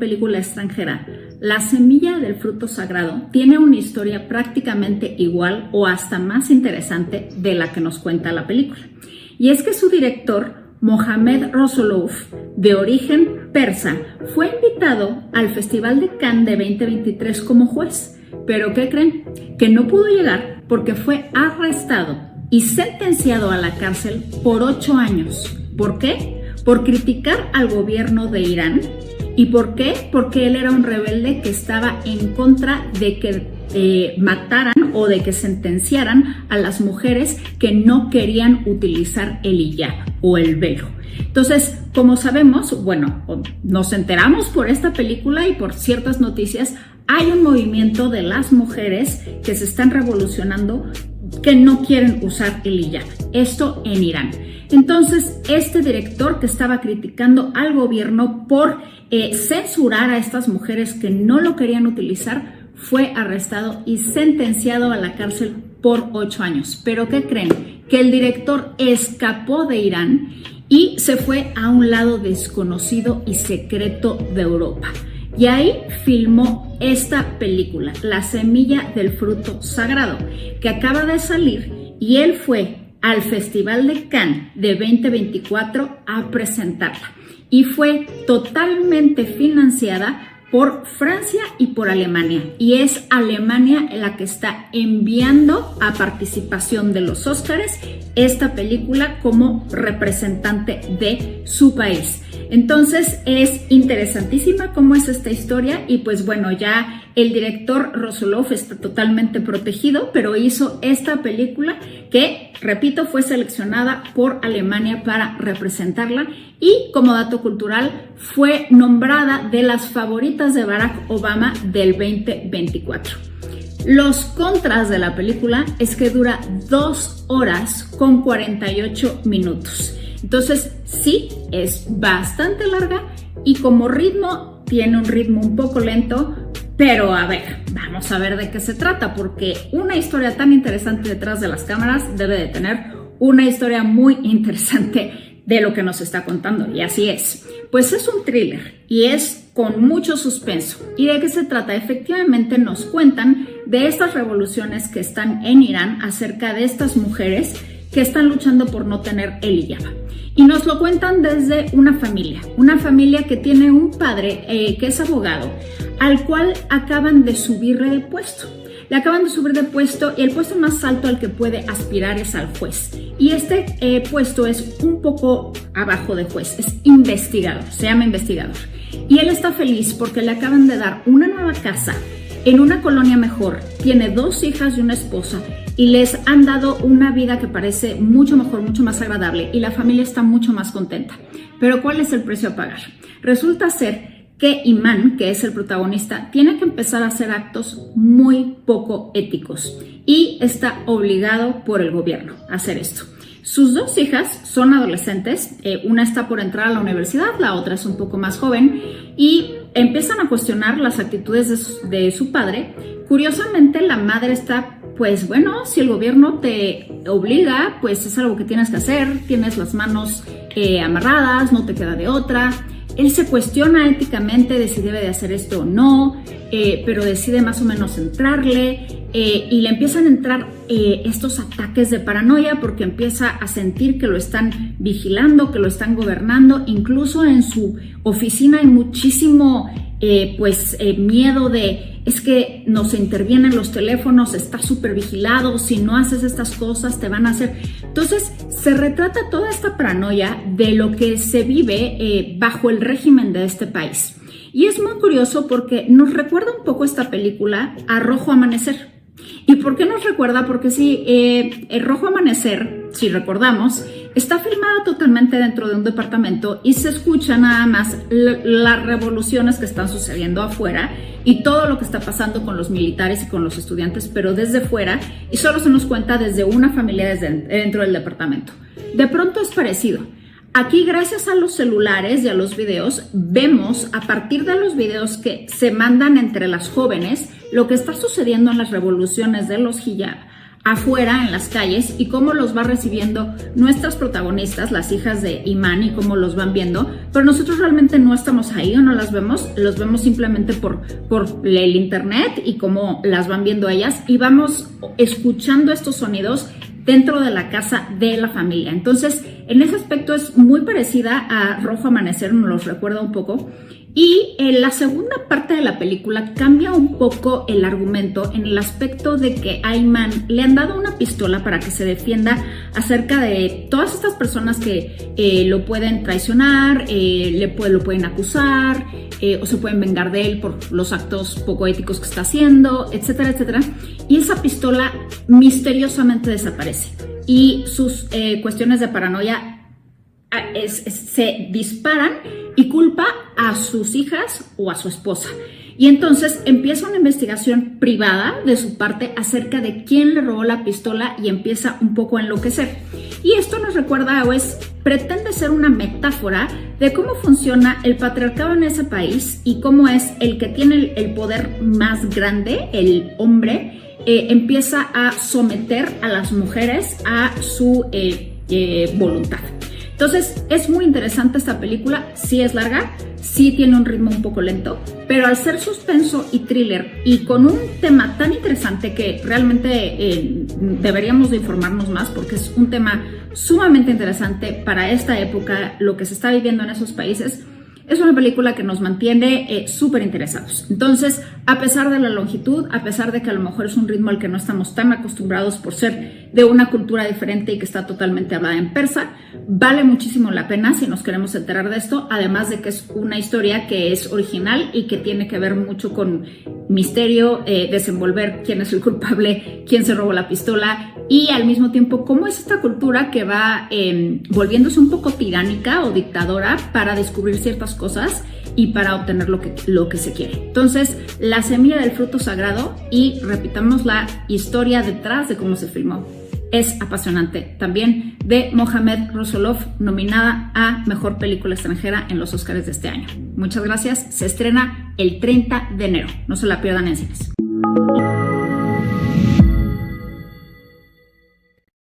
película extranjera, La semilla del fruto sagrado tiene una historia prácticamente igual o hasta más interesante de la que nos cuenta la película. Y es que su director, Mohamed Rasulov, de origen persa, fue invitado al Festival de Cannes de 2023 como juez. Pero ¿qué creen? Que no pudo llegar porque fue arrestado y sentenciado a la cárcel por 8 años. ¿Por qué? Por criticar al gobierno de Irán. ¿Y por qué? Porque él era un rebelde que estaba en contra de que mataran o de que sentenciaran a las mujeres que no querían utilizar el hijab o el velo. Entonces, como sabemos, bueno, nos enteramos por esta película y por ciertas noticias, hay un movimiento de las mujeres que se están revolucionando que no quieren usar el hijab. Esto en Irán. Entonces, este director que estaba criticando al gobierno por censurar a estas mujeres que no lo querían utilizar, fue arrestado y sentenciado a la cárcel por 8 años. ¿Pero qué creen? Que el director escapó de Irán y se fue a un lado desconocido y secreto de Europa. Y ahí filmó esta película, La semilla del fruto sagrado, que acaba de salir, y él fue al Festival de Cannes de 2024 a presentarla. Y fue totalmente financiada por Francia y por Alemania. Y es Alemania la que está enviando a participación de los Óscares esta película como representante de su país. Entonces es interesantísima cómo es esta historia y pues bueno, ya el director Rasulov está totalmente protegido, pero hizo esta película que, repito, fue seleccionada por Alemania para representarla y como dato cultural fue nombrada de las favoritas de Barack Obama del 2024. Los contras de la película es que dura 2 horas con 48 minutos. Entonces sí, es bastante larga y como ritmo tiene un ritmo un poco lento, pero a ver, vamos a ver de qué se trata, porque una historia tan interesante detrás de las cámaras debe de tener una historia muy interesante de lo que nos está contando, y así es. Pues es un thriller y es con mucho suspenso. ¿Y de qué se trata? Efectivamente nos cuentan de estas revoluciones que están en Irán acerca de estas mujeres que están luchando por no tener el hijab. Y nos lo cuentan desde una familia que tiene un padre que es abogado, al cual acaban de subirle de puesto. Le acaban de subir de puesto y el puesto más alto al que puede aspirar es al juez. Y este puesto es un poco abajo de juez, es investigador, se llama investigador. Y él está feliz porque le acaban de dar una nueva casa en una colonia mejor, tiene 2 hijas y una esposa y les han dado una vida que parece mucho mejor, mucho más agradable y la familia está mucho más contenta. Pero ¿cuál es el precio a pagar? Resulta ser que Iman, que es el protagonista, tiene que empezar a hacer actos muy poco éticos y está obligado por el gobierno a hacer esto. Sus 2 hijas son adolescentes, una está por entrar a la universidad, la otra es un poco más joven y empiezan a cuestionar las actitudes de su padre. Curiosamente, la madre está, pues bueno, si el gobierno te obliga, pues es algo que tienes que hacer, tienes las manos amarradas, no te queda de otra. Él se cuestiona éticamente de si debe de hacer esto o no, pero decide más o menos entrarle y le empiezan a entrar estos ataques de paranoia porque empieza a sentir que lo están vigilando, que lo están gobernando. Incluso en su oficina hay muchísimo miedo de es que nos intervienen los teléfonos, está súper vigilado, si no haces estas cosas te van a hacer. Entonces se retrata toda esta paranoia de lo que se vive bajo el régimen de este país. Y es muy curioso porque nos recuerda un poco esta película a Rojo Amanecer. ¿Y por qué nos recuerda? Porque sí, el Rojo Amanecer, si recordamos, está filmada totalmente dentro de un departamento y se escucha nada más las revoluciones que están sucediendo afuera y todo lo que está pasando con los militares y con los estudiantes, pero desde fuera, y solo se nos cuenta desde una familia dentro del departamento. De pronto es parecido. Aquí, gracias a los celulares y a los videos, vemos a partir de los videos que se mandan entre las jóvenes lo que está sucediendo en las revoluciones de los hijab afuera en las calles y cómo los va recibiendo nuestras protagonistas, las hijas de Iman, y cómo los van viendo, pero nosotros realmente no estamos ahí o no las vemos, los vemos simplemente por el internet y cómo las van viendo ellas, y vamos escuchando estos sonidos dentro de la casa de la familia. Entonces, en ese aspecto es muy parecida a Rojo Amanecer, nos los recuerda un poco. Y en la segunda parte de la película cambia un poco el argumento en el aspecto de que a Iman le han dado una pistola para que se defienda acerca de todas estas personas que lo pueden traicionar, lo pueden acusar, o se pueden vengar de él por los actos poco éticos que está haciendo, etcétera, etcétera. Y esa pistola misteriosamente desaparece y sus cuestiones de paranoia se disparan y culpa a sus hijas o a su esposa. Y entonces empieza una investigación privada de su parte acerca de quién le robó la pistola y empieza un poco a enloquecer. Y esto nos recuerda pretende ser una metáfora de cómo funciona el patriarcado en ese país y cómo es el que tiene el poder más grande, el hombre, empieza a someter a las mujeres a su voluntad. Entonces es muy interesante esta película, sí es larga, sí tiene un ritmo un poco lento, pero al ser suspenso y thriller y con un tema tan interesante que realmente deberíamos de informarnos más, porque es un tema sumamente interesante para esta época, lo que se está viviendo en esos países. Es una película que nos mantiene súper interesados. Entonces, a pesar de la longitud, a pesar de que a lo mejor es un ritmo al que no estamos tan acostumbrados por ser de una cultura diferente y que está totalmente hablada en persa, vale muchísimo la pena si nos queremos enterar de esto, además de que es una historia que es original y que tiene que ver mucho con misterio, desenvolver quién es el culpable, quién se robó la pistola y al mismo tiempo cómo es esta cultura que va volviéndose un poco tiránica o dictadora para descubrir ciertas cosas y para obtener lo que se quiere. Entonces, La semilla del fruto sagrado, y repitamos la historia detrás de cómo se filmó, es apasionante. También de Mohamed Rasulov, nominada a Mejor Película Extranjera en los Oscars de este año. Muchas gracias. Se estrena el 30 de enero. No se la pierdan en cines.